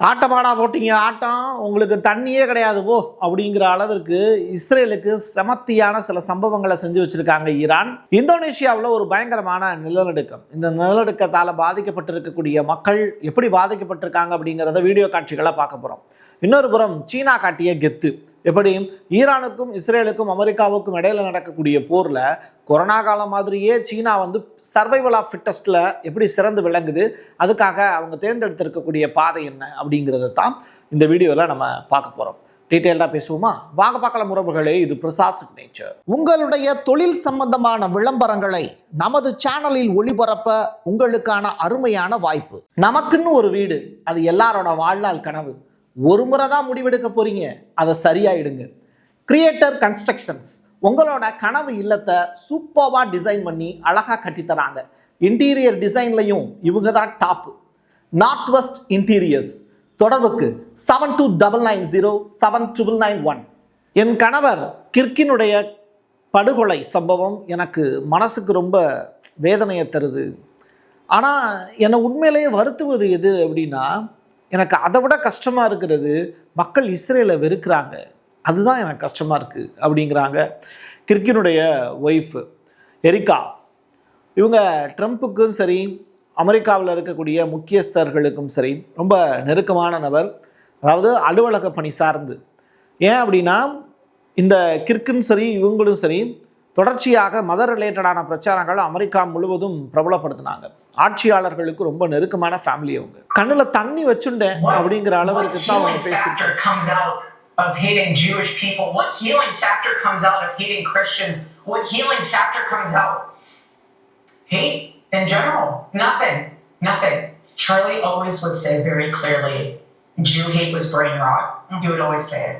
ஆட்டமாடா போட்டிங்க ஆட்டம், உங்களுக்கு தண்ணியே கிடையாது போ அப்படிங்கிற அளவிற்கு இஸ்ரேலுக்கு செமத்தியான சில சம்பவங்களை செஞ்சு வச்சிருக்காங்க ஈரான். இந்தோனேஷியாவில் ஒரு பயங்கரமான நிலநடுக்கம். இந்த நிலநடுக்கத்தால் பாதிக்கப்பட்டிருக்கக்கூடிய மக்கள் எப்படி பாதிக்கப்பட்டிருக்காங்க அப்படிங்கிறத வீடியோ காட்சிகளை பார்க்க போகிறோம். இன்னொரு புறம் சீனா காட்டிய கெத்து. எப்படி ஈரானுக்கும் இஸ்ரேலுக்கும் அமெரிக்காவுக்கும் இடையில நடக்கக்கூடிய போரில் கொரோனா காலம் மாதிரியே சீனா சர்வைவல் ஆஃப் ஃபிட்டஸ்டில் எப்படி சிறந்து விளங்குது, அதுக்காக அவங்க தேர்ந்தெடுத்திருக்கக்கூடிய பாதை என்ன அப்படிங்கிறத தான் இந்த வீடியோவில் நம்ம பார்க்க போகிறோம். டீட்டெயில்டாக பேசுவோமா? வாங்க பார்க்கலாம் உறவுகளே. இது பிரசாத் சிக்னேச்சர். உங்களுடைய தொழில் சம்பந்தமான விளம்பரங்களை நமது சேனலில் ஒளிபரப்ப உங்களுக்கான அருமையான வாய்ப்பு. நமக்குன்னு ஒரு வீடு, அது எல்லாரோட வாழ்நாள் கனவு. ஒரு முறை தான் முடிவெடுக்க போறீங்க, அதை சரியாயிடுங்க. கிரியேட்டர் கன்ஸ்ட்ரக்ஷன்ஸ் உங்களோட கனவு இல்லத்தை சூப்பர்வா டிசைன் பண்ணி அழகா கட்டித்தராங்க. இன்டீரியர் டிசைன்லையும் இவங்க தான் டாப். North west interiors. தொடர்புக்கு 72907991. என் கணவர் கிர்கினுடைய படுகொலை சம்பவம் எனக்கு மனசுக்கு ரொம்ப வேதனையை தருது. ஆனால் என்னை உண்மையிலேயே வருத்துவது எது அப்படின்னா, எனக்கு அதை விட கஷ்டமாக இருக்கிறது மக்கள் இஸ்ரேலை வெறுக்கிறாங்க, அதுதான் எனக்கு கஷ்டமாக இருக்குது அப்படிங்கிறாங்க கிர்கினுடைய ஒய்ஃபு எரிக்கா. இவங்க ட்ரம்ப்புக்கும் சரி அமெரிக்காவில் இருக்கக்கூடிய முக்கியஸ்தர்களுக்கும் சரி ரொம்ப நெருக்கமான நபர், அதாவது அலுவலக பணி சார்ந்து. ஏன் அப்படின்னா இந்த கிர்கின் சரி இவங்களும் சரி தொடர்ச்சியாக மத ரிலேட்டடான பிரச்சாரங்கள் அமெரிக்கா முழுவதும் பிரபலப்படுத்தினாங்க. ஆட்சியாளர்களுக்கு ரொம்ப நெருக்கமான ஃபேமிலி. அவங்க கண்ணில் தண்ணி வச்சுட்டேன் அப்படிங்கிற அளவுக்கு தான் அவங்க பேசிட்டு. Of hating Jewish people, what healing factor comes out of hating Christians? What healing factor comes out? Hate in general? Nothing. Charlie always would say very clearly, Jew hate was brain rot. He would always say it.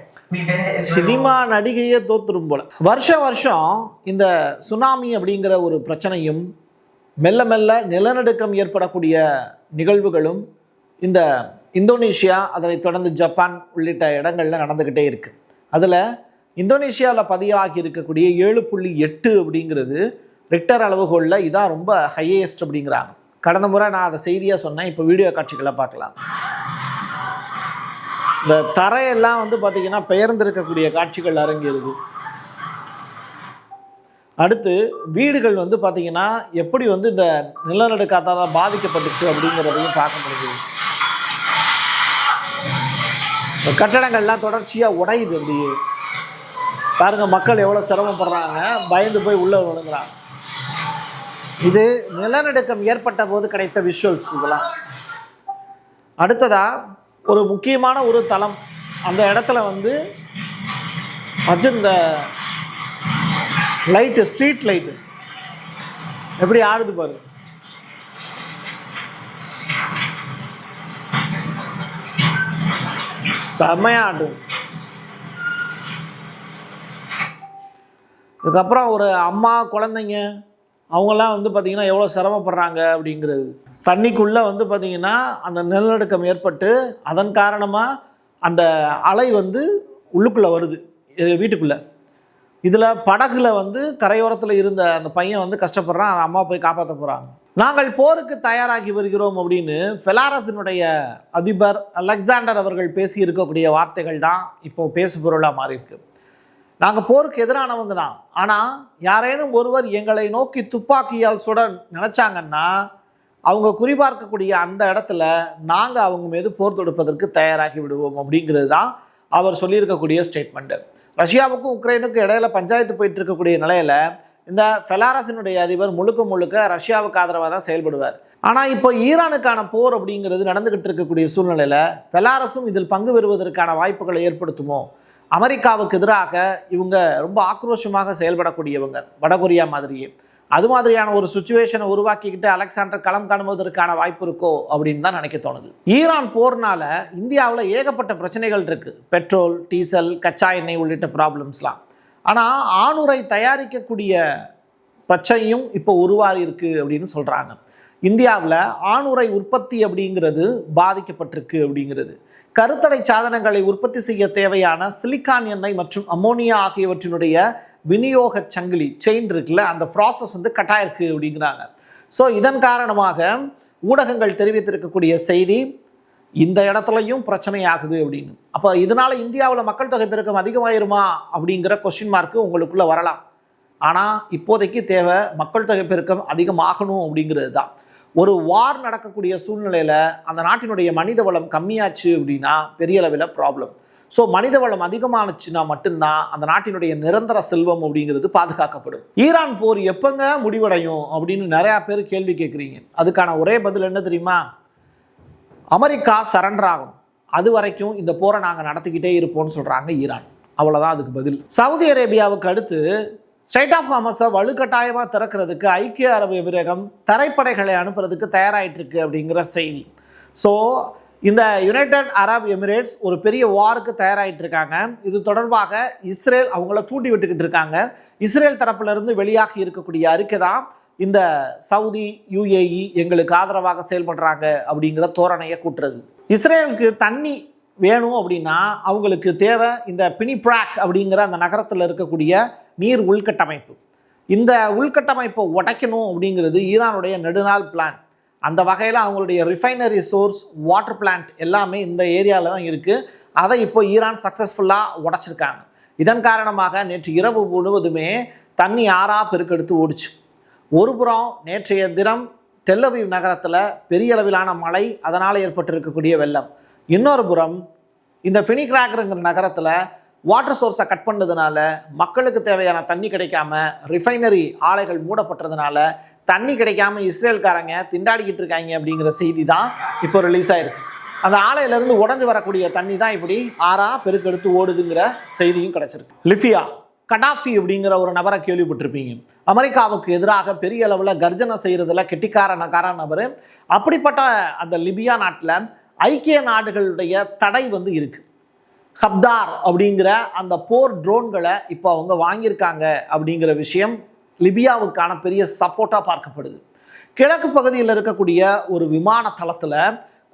Cinema நடிகையே தோத்துரும் போல. வருஷம் இந்த tsunami அப்படிங்கிற ஒரு பிரச்சனையும் மெல்ல மெல்ல நிலநடுக்கம் ஏற்படக்கூடிய நிகழ்வுகளும் இந்த இந்தோனேஷியா, அதனை தொடர்ந்து ஜப்பான் உள்ளிட்ட இடங்கள்ல நடந்துக்கிட்டே இருக்கு. அதில் இந்தோனேஷியாவில் பதிவாகி இருக்கக்கூடிய 7.8 அப்படிங்கிறது ரிக்டர் அளவுகோலில் இதான் ரொம்ப ஹையஸ்ட் அப்படிங்கிறாங்க. கடந்த முறை நான் அதை செய்தியாக சொன்னேன். இப்போ வீடியோ காட்சிகளை பார்க்கலாம். இந்த தரையெல்லாம் பார்த்தீங்கன்னா பெயர்ந்திருக்கக்கூடிய காட்சிகள் அரங்கேறுது. அடுத்து வீடுகள் பார்த்தீங்கன்னா எப்படி இந்த நிலநடுக்கத்தால் பாதிக்கப்பட்டுச்சு அப்படிங்கிறதையும் பார்க்க முடியுது. கட்டடங்கள்லாம் தொடர்ச்சியாக உடையுது. அப்படியே பாருங்க, மக்கள் எவ்வளோ சிரமப்படுறாங்க, பயந்து போய் உள்ள விழுங்குறாங்க. இது நிலநடுக்கம் ஏற்பட்ட போது கிடைத்த விஷுவல்ஸ் இதெல்லாம். அடுத்ததா ஒரு முக்கியமான ஒரு தளம், அந்த இடத்துல வச்சிருந்த லைட்டு, ஸ்ட்ரீட் லைட்டு எப்படி ஆடுது பாருங்க. செம்மையா ஆடுது. இதுக்கப்புறம் ஒரு அம்மா குழந்தைங்க அவங்கெல்லாம் பார்த்தீங்கன்னா எவ்வளோ சிரமப்படுறாங்க அப்படிங்கிறது. தண்ணிக்குள்ளே பார்த்தீங்கன்னா அந்த நிலநடுக்கம் ஏற்பட்டு அதன் காரணமாக அந்த அலை உள்ளுக்குள்ளே வருது வீட்டுக்குள்ளே. இதில் படகுல கரையோரத்தில் இருந்த அந்த பையன் கஷ்டப்படுறான், அந்த அம்மா போய் காப்பாற்ற போகிறாங்க. நாங்கள் போருக்கு தயாராகி வருகிறோம் அப்படின்னு பெலாரஸினுடைய அதிபர் அலெக்சாண்டர் அவர்கள் பேசி இருக்கக்கூடிய வார்த்தைகள் தான் இப்போ பேசு பொருளாக மாறி இருக்கு. நாங்கள் போருக்கு எதிரானவங்க தான், ஆனால் யாரேனும் ஒருவர் எங்களை நோக்கி துப்பாக்கியால் சுட நினைச்சாங்கன்னா அவங்க குறிபார்க்கக்கூடிய அந்த இடத்துல நாங்கள் அவங்க மீது போர் தொடுப்பதற்கு தயாராகி விடுவோம் அப்படிங்கிறது தான் அவர் சொல்லியிருக்கக்கூடிய ஸ்டேட்மெண்ட்டு. ரஷ்யாவுக்கும் உக்ரைனுக்கும் இடையில பஞ்சாயத்து போயிட்டு இருக்கக்கூடிய நிலையில இந்த பெலாரஸினுடைய அதிபர் முழுக்க ரஷ்யாவுக்கு ஆதரவாக தான் செயல்படுவார். ஆனால் இப்போ ஈரானுக்கான போர் அப்படிங்கிறது நடந்துகிட்டு இருக்கக்கூடிய சூழ்நிலையில் பெலாரஸும் இதில் பங்கு பெறுவதற்கான வாய்ப்புகளை ஏற்படுத்துமோ? அமெரிக்காவுக்கு எதிராக இவங்க ரொம்ப ஆக்ரோஷமாக செயல்படக்கூடியவங்க, வடகொரியா மாதிரியே. அது மாதிரியான ஒரு சுச்சுவேஷனை உருவாக்கிக்கிட்டு அலெக்சாண்டர் களம் காணுவதற்கான வாய்ப்பு இருக்கோ அப்படின்னு தான் நினைக்க தோணுது. ஈரான் போர்னால இந்தியாவில் ஏகப்பட்ட பிரச்சனைகள் இருக்கு. பெட்ரோல், டீசல், கச்சா எண்ணெய் உள்ளிட்ட ப்ராப்ளம்ஸ்லாம். ஆனால் ஆணுரை தயாரிக்கக்கூடிய பிரச்சனையும் இப்போ உருவாகி இருக்கு அப்படின்னு சொல்றாங்க. இந்தியாவில் ஆணுரை உற்பத்தி அப்படிங்கிறது பாதிக்கப்பட்டிருக்கு அப்படிங்கிறது. கருத்தடை சாதனங்களை உற்பத்தி செய்ய தேவையான சிலிக்கான் எண்ணெய் மற்றும் அமோனியா ஆகியவற்றினுடைய விநியோக சங்கிலி செயின் இருக்குல்ல, அந்த ப்ராசஸ் கட்டாயிருக்கு அப்படிங்கிறாங்க. ஸோ இதன் காரணமாக ஊடகங்கள் தெரிவித்திருக்கக்கூடிய செய்தி, இந்த இடத்துலையும் பிரச்சனை ஆகுது அப்படின்னு. அப்போ இதனால இந்தியாவில் மக்கள் தொகை பெருக்கம் அதிகமாயிருமா அப்படிங்கிற கொஸ்டின் மார்க்கு உங்களுக்குள்ள வரலாம். ஆனால் இப்போதைக்கு தேவை மக்கள் தொகை பெருக்கம் அதிகமாகணும் அப்படிங்கிறது தான். ஒரு வார் நடக்கக்கூடிய சூழ்நிலையில் அந்த நாட்டினுடைய மனித வளம் கம்மியாச்சு அப்படின்னா பெரிய அளவில் ப்ராப்ளம். ஸோ மனித வளம் அதிகமானுச்சுன்னா மட்டும்தான் அந்த நாட்டினுடைய நிரந்தர செல்வம் அப்படிங்கிறது பாதுகாக்கப்படும். ஈரான் போர் எப்பங்க முடிவடையும் அப்படின்னு நிறையா பேர் கேள்வி கேட்குறீங்க. அதுக்கான ஒரே பதில் என்ன தெரியுமா? அமெரிக்கா சரண்டர் ஆகும், அது வரைக்கும் இந்த போரை நாங்கள் நடத்திக்கிட்டே இருப்போம்னு சொல்கிறாங்க ஈரான். அவ்வளோதான் அதுக்கு பதில். சவுதி அரேபியாவுக்கு அடுத்து ஸ்ட்ரைட் ஆஃப் ஹார்மஸை வலுக்கட்டாயமாக திறக்கிறதுக்கு ஐக்கிய அரபு எமிரகம் தரைப்படைகளை அனுப்புறதுக்கு தயாராகிட்டு இருக்கு அப்படிங்கிற செய்தி. ஸோ இந்த யுனைடெட் அரப் எமிரேட்ஸ் ஒரு பெரிய வாருக்கு தயாராகிட்டு இருக்காங்க. இது தொடர்பாக இஸ்ரேல் அவங்கள தூண்டி விட்டுக்கிட்டு இருக்காங்க. இஸ்ரேல் தரப்பிலிருந்து வெளியாகி இருக்கக்கூடிய அறிக்கை தான் இந்த சவுதி UAE எங்களுக்கு ஆதரவாக செயல்படுறாங்க அப்படிங்கிற தோரணையை கூட்டுறது. இஸ்ரேலுக்கு தண்ணி வேணும் அப்படின்னா அவங்களுக்கு தேவை இந்த பினிப்ராக் அப்படிங்கிற அந்த நகரத்தில் இருக்கக்கூடிய நீர் உள்கட்டமைப்பு. இந்த உள்கட்டமைப்பை உடைக்கணும் அப்படிங்கிறது ஈரானுடைய நெடுநாள் பிளான். அந்த வகையில் அவங்களுடைய ரிஃபைனரி சோர்ஸ், வாட்டர் பிளான்ட் எல்லாமே இந்த ஏரியாவில் தான் இருக்குது. அதை இப்போ ஈரான் சக்ஸஸ்ஃபுல்லாக உடைச்சிருக்காங்க. இதன் காரணமாக நேற்று இரவு முழுவதுமே தண்ணி ஆறா பெருக்கெடுத்து ஓடிச்சு. ஒரு புறம் நேற்றைய தினம் டெல் அவீவ் நகரத்தில் பெரிய அளவிலான மழை, அதனால் ஏற்பட்டிருக்கக்கூடிய வெள்ளம். இன்னொரு புறம் இந்த ஃபினிக்ராக்ங்கிற நகரத்தில் வாட்டர் சோர்ஸை கட் பண்ணதுனால மக்களுக்கு தேவையான தண்ணி கிடைக்காம ரிஃபைனரி ஆலைகள் மூடப்பட்டதுனால தண்ணி கிடைக்காம இஸ்ரேல்காரங்க திண்டாடிக்கிட்டு இருக்காங்க அப்படிங்கிற செய்தி தான் இப்போ ரிலீஸ் ஆயிருக்கு. அந்த ஆலையிலேருந்து உடஞ்சி வரக்கூடிய தண்ணி தான் இப்படி ஆறா பெருக்கெடுத்து ஓடுதுங்கிற செய்தியும் கிடைச்சிருக்கு. லிபியா கடாஃபி அப்படிங்கிற ஒரு நபரை கேள்விப்பட்டிருப்பீங்க. அமெரிக்காவுக்கு எதிராக பெரிய அளவில் கர்ஜனை செய்கிறதுல கெட்டிக்காரன நபர். அப்படிப்பட்ட அந்த லிபியா நாட்டில் ஐக்கிய நாடுகளுடைய தடை இருக்கு. ஹப்தார் அப்படிங்கிற அந்த போர் ட்ரோன்களை இப்போ அவங்க வாங்கியிருக்காங்க அப்படிங்கிற விஷயம் லிபியாவுக்கான பெரிய சப்போர்ட்டாக பார்க்கப்படுது. கிழக்கு பகுதியில் இருக்கக்கூடிய ஒரு விமான தளத்தில்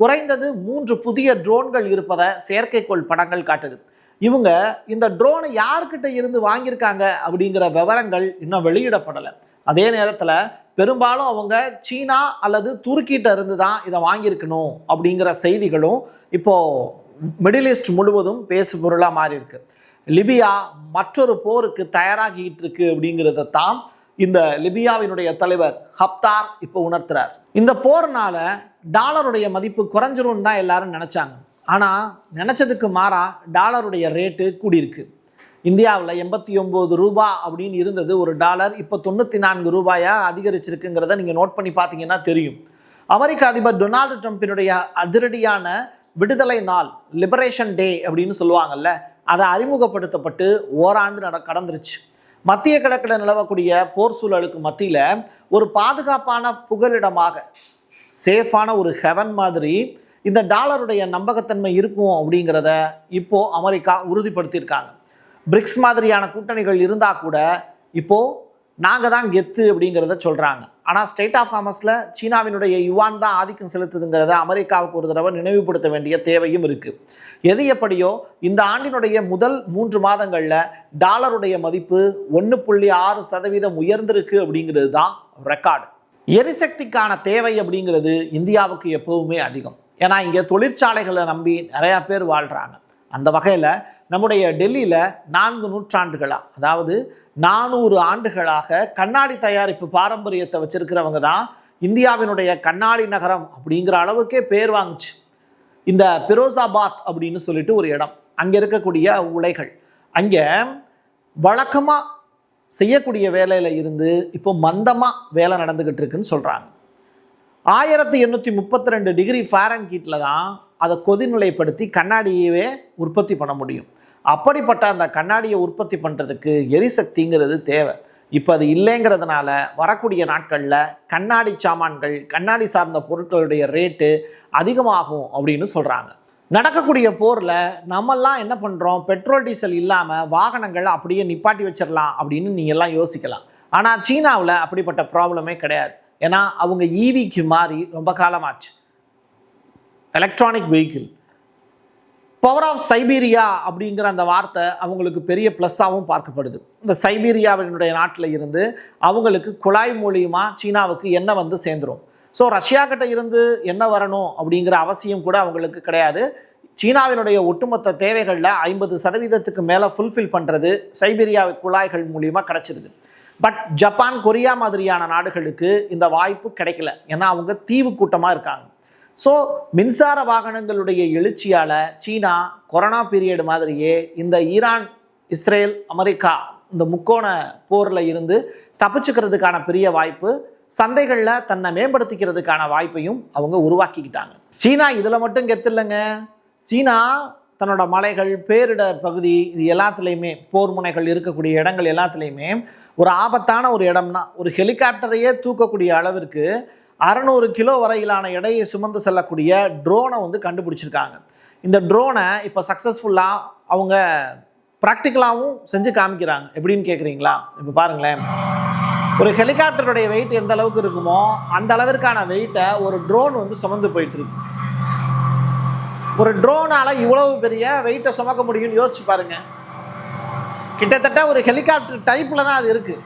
குறைந்தது 3 புதிய ட்ரோன்கள் இருப்பதை செயற்கைக்கோள் படங்கள் காட்டுது. இவங்க இந்த ட்ரோனை யார்கிட்ட இருந்து வாங்கியிருக்காங்க அப்படிங்கிற விவரங்கள் இன்னும் வெளியிடப்படலை. அதே நேரத்தில் பெரும்பாலும் அவங்க சீனா அல்லது துருக்கிட்ட இருந்து தான் இதை வாங்கியிருக்கணும் அப்படிங்கிற செய்திகளும் இப்போது மிடில் ஈஸ்ட் முழுவதும் பேசு பொருளாக மாறி இருக்கு. லிபியா மற்றொரு போருக்கு தயாராகிட்டு இருக்கு அப்படிங்கிறத தான் இந்த லிபியாவினுடைய தலைவர் ஹப்தார் இப்போ உணர்த்துறார். இந்த போர்னால டாலருடைய மதிப்பு குறைஞ்சிரும் தான் எல்லாரும் நினைச்சாங்க. ஆனால் நினைச்சதுக்கு மாறா டாலருடைய ரேட்டு கூடியிருக்கு. இந்தியாவில் 89 ரூபா அப்படின்னு இருந்தது ஒரு டாலர், இப்போ 94 ரூபாயா அதிகரிச்சிருக்குங்கிறத நீங்கள் நோட் பண்ணி பார்த்தீங்கன்னா தெரியும். அமெரிக்க அதிபர் டொனால்டு ட்ரம்பினுடைய அதிரடியான விடுதலை நாள், லிபரேஷன் டே அப்படின்னு சொல்லுவாங்கல்ல, அதை அறிமுகப்படுத்தப்பட்டு ஓராண்டு கடந்துருச்சு. மத்திய கிழக்கில் நிலவக்கூடிய போர் சூழலுக்கு மத்தியில் ஒரு பாதுகாப்பான புகலிடமாக, சேஃபான ஒரு ஹெவன் மாதிரி இந்த டாலருடைய நம்பகத்தன்மை இருக்கும் அப்படிங்கிறத இப்போது அமெரிக்கா உறுதிப்படுத்தியிருக்காங்க. பிரிக்ஸ் மாதிரியான கூட்டணிகள் இருந்தால் கூட இப்போது நாங்கள் தான் கெத்து அப்படிங்கிறத சொல்கிறாங்க. ஆனால் ஸ்ட்ரைட் ஆஃப் ஹார்மஸில் சீனாவினுடைய யுவான் தான் ஆதிக்கம் செலுத்துதுங்கிறத அமெரிக்காவுக்கு ஒரு தடவை நினைவுபடுத்த வேண்டிய தேவையும் இருக்குது. எது எப்படியோ இந்த ஆண்டினுடைய முதல் 3 மாதங்களில் டாலருடைய மதிப்பு 1.6% உயர்ந்திருக்கு அப்படிங்கிறது தான் ரெக்கார்டு. எரிசக்திக்கான தேவை அப்படிங்கிறது இந்தியாவுக்கு எப்போவுமே அதிகம். ஏன்னா இங்கே தொழிற்சாலைகளை நம்பி நிறையா பேர் வாழ்கிறாங்க. அந்த வகையில் நம்முடைய டெல்லியில் 4 நூற்றாண்டுகளாக, அதாவது 400 ஆண்டுகளாக கண்ணாடி தயாரிப்பு பாரம்பரியத்தை வச்சிருக்கிறவங்க தான் இந்தியாவினுடைய கண்ணாடி நகரம் அப்படிங்கிற அளவுக்கே பேர் வாங்குச்சு. இந்த பிரோசாபாத் அப்படின்னு சொல்லிட்டு ஒரு இடம், அங்கே இருக்கக்கூடிய உலைகள், அங்கே வழக்கமாக செய்யக்கூடிய வேலையில் இருந்து இப்போ மந்தமாக வேலை நடந்துக்கிட்டு இருக்குன்னு சொல்கிறாங்க. 1832 டிகிரி ஃபாரன்ஹீட்டில் தான் அதை கொதிநிலைப்படுத்தி கண்ணாடியவே உற்பத்தி பண்ண முடியும். அப்படிப்பட்ட அந்த கண்ணாடியை உற்பத்தி பண்ணுறதுக்கு எரிசக்திங்கிறது தேவை. இப்போ அது இல்லைங்கிறதுனால வரக்கூடிய நாட்களில் கண்ணாடி சாமான்கள், கண்ணாடி சார்ந்த பொருட்களுடைய ரேட்டு அதிகமாகும் அப்படின்னு சொல்கிறாங்க. நடக்கக்கூடிய போரில் நம்மெல்லாம் என்ன பண்ணுறோம், பெட்ரோல் டீசல் இல்லாமல் வாகனங்கள் அப்படியே நிப்பாட்டி வச்சிடலாம் அப்படின்னு நீங்கள் எல்லாம் யோசிக்கலாம். ஆனால் சீனாவில் அப்படிப்பட்ட ப்ராப்ளமே கிடையாது. ஏன்னா அவங்க ஈவிக்கு மாறி ரொம்ப காலமாச்சு. Electronic vehicle, power of Siberia அப்படிங்கிற அந்த வார்த்தை அவங்களுக்கு பெரிய ப்ளஸ்ஸாகவும் பார்க்கப்படுது. இந்த சைபீரியாவினுடைய நாட்டில் இருந்து அவங்களுக்கு குழாய் மூலியமாக சீனாவுக்கு எண்ணெய் சேர்ந்துடும். ஸோ ரஷ்யா கிட்ட இருந்து என்ன வரணும் அப்படிங்கிற அவசியம் கூட அவங்களுக்கு கிடையாது. சீனாவினுடைய ஒட்டுமொத்த தேவைகளில் 50% மேலே ஃபுல்ஃபில் பண்ணுறது சைபீரியா குழாய்கள் மூலியமாக கிடைச்சிருது. பட் ஜப்பான், கொரியா மாதிரியான நாடுகளுக்கு இந்த வாய்ப்பு கிடைக்கல. ஏன்னா அவங்க தீவு கூட்டமாக இருக்காங்க. ஸோ மின்சார வாகனங்களுடைய எழுச்சியால் சீனா கொரோனா பீரியட் மாதிரியே இந்த ஈரான், இஸ்ரேல், அமெரிக்கா இந்த முக்கோண போரில் இருந்து தப்பிச்சுக்கிறதுக்கான பெரிய வாய்ப்பு, சந்தைகளில் தன்னை மேம்படுத்திக்கிறதுக்கான வாய்ப்பையும் அவங்க உருவாக்கிக்கிட்டாங்க. சீனா இதில் மட்டும் கெத்தில்லைங்க. சீனா தன்னோட மலைகள், பேரிடர் பகுதி, இது எல்லாத்துலேயுமே, போர் முனைகள் இருக்கக்கூடிய இடங்கள் எல்லாத்துலேயுமே ஒரு ஆபத்தான ஒரு இடம்னா ஒரு ஹெலிகாப்டரையே தூக்கக்கூடிய அளவிற்கு 600 கிலோ வரையிலான எடையை சுமந்து செல்லக்கூடிய ட்ரோனை வந்து கண்டுபிடிச்சிருக்காங்க. இந்த ட்ரோனை இப்போ சக்ஸஸ்ஃபுல்லாக அவங்க ப்ராக்டிக்கலாகவும் செஞ்சு காமிக்கிறாங்க. எப்படின்னு கேட்குறீங்களா? இப்போ பாருங்களேன், ஒரு ஹெலிகாப்டருடைய வெயிட் எந்த அளவுக்கு இருக்குமோ அந்த அளவிற்கான வெயிட்டை ஒரு ட்ரோன் வந்து சுமந்து போயிட்டுருக்கு. ஒரு ட்ரோனால் இவ்வளவு பெரிய வெயிட்டை சுமக்க முடியும்னு யோசிச்சு பாருங்க. கிட்டத்தட்ட ஒரு ஹெலிகாப்டர் டைப்பில் தான் அது இருக்குது.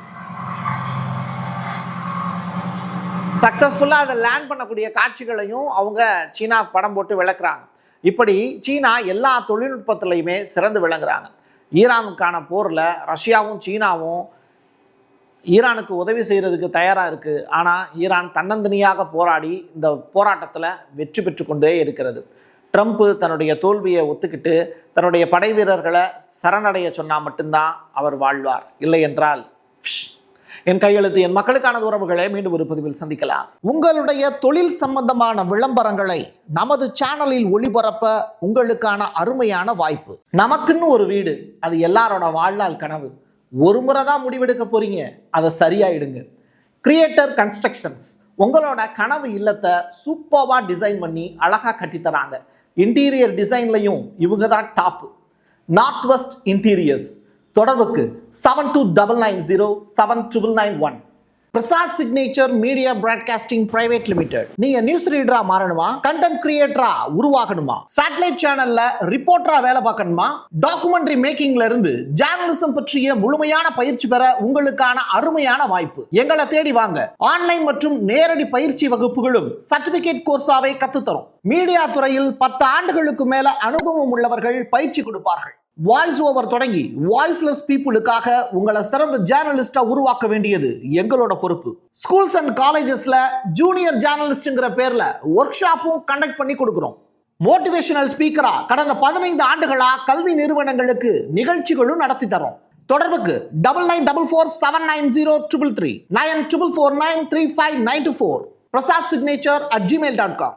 சக்ஸஸ்ஃபுல்லாக அதை லேண்ட் பண்ணக்கூடிய காட்சிகளையும் அவங்க சீனா படம் போட்டு விளக்குறாங்க. இப்படி சீனா எல்லா தொழில்நுட்பத்திலையுமே சிறந்து விளங்குறாங்க. ஈரானுக்கான போரில் ரஷ்யாவும் சீனாவும் ஈரானுக்கு உதவி செய்கிறதுக்கு தயாராக இருக்குது. ஆனால் ஈரான் தன்னந்தனியாக போராடி இந்த போராட்டத்தில் வெற்றி பெற்று கொண்டே இருக்கிறது. ட்ரம்ப் தன்னுடைய தோல்வியை ஒத்துக்கிட்டு தன்னுடைய படை வீரர்களை சரணடைய சொன்னால் மட்டும்தான் அவர் வாழ்வார். இல்லை என்றால் என் கையெழுத்து. என் மக்களுக்கான உறவுகளை மீண்டும் ஒரு பதிவில் சந்திக்கலாம். உங்களுடைய தொழில் சம்பந்தமான விளம்பரங்களை நமது சேனலில் ஒளிபரப்ப உங்களுக்கான அருமையான வாய்ப்பு. நமக்குன்னு ஒரு வீடு, அது எல்லாரோட வாழ்நாள் கனவு. ஒரு முறை தான் முடிவெடுக்க போறீங்க, அதை சரியாயிடுங்க. கிரியேட்டர் கன்ஸ்ட்ரக்ஷன்ஸ் உங்களோட கனவு இல்லத்தை சூப்பர்வா டிசைன் பண்ணி அழகா கட்டித்தராங்க. இன்டீரியர் டிசைன்லையும் இவங்க தான் டாப். North west interiors. தொடர்புக்கு 7299079991. Prasad signature media broadcasting private limited. நீங்க நியூஸ் ரீடரா மாறணுமா, கண்டென்ட் கிரியேட்டரா உருவாகணுமா, சேட்டலைட் சேனல்ல ரிப்போர்ட்டரா வேலை பார்க்கணுமா, டாக்குமெண்ட்ரி மேக்கிங்ல இருந்து ஜேர்னலிசம் பற்றிய முழுமையான பயிற்சி பெற உங்களுக்கான அருமையான வாய்ப்பு. எங்களை தேடி வாங்க. ஆன்லைன் மற்றும் நேரடி பயிற்சி வகுப்புகளும் சர்டிபிகேட் கோர்ஸாவே கத்துத்தரும். மீடியா துறையில் 10 ஆண்டுகளுக்கு மேல அனுபவம் உள்ளவர்கள் பயிற்சி கொடுப்பார்கள். வாய்ஸ் ஓவர் தொடங்கி வாய்ஸ்லெஸ் பீப்புளுக்காக உங்களை சிறந்த ஜேர்னலிஸ்டா உருவாக்க வேண்டியது எங்களோட பொறுப்பு. ஸ்கூல்ஸ் அண்ட் காலேஜஸ்ல ஜூனியர் ஜேர்னலிஸ்ட்ங்கிற பேர்ல ஒர்க் ஷாப்பும் கண்டக்ட் பண்ணி கொடுக்கிறோம். மோட்டிவேஷனல் ஸ்பீக்கரா கடந்த 15 ஆண்டுகளா கல்வி நிறுவனங்களுக்கு நிகழ்ச்சிகளும் நடத்தி தரோம். தொடர்புக்கு 9944790333 94493594. Prasad signature @gmail.com.